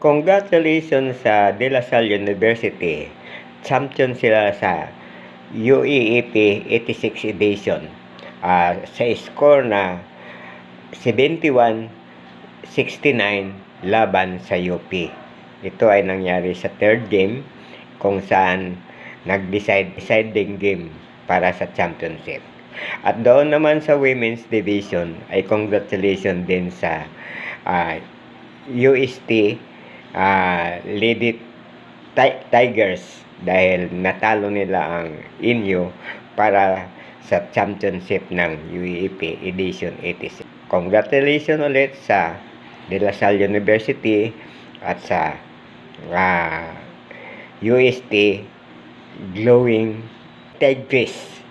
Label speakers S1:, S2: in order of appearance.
S1: Congratulations sa De La Salle University. Champion sila sa UEEP 86 edition. Sa score na 71-69 laban sa UP. Ito ay nangyari sa third game kung saan deciding game para sa championship. At doon naman sa women's division ay congratulations din sa UST Lady Tigers dahil natalo nila ang Inyo para sa championship ng UEP Edition 86. Congratulations ulit sa De La Salle University at sa UST Glowing Tigers.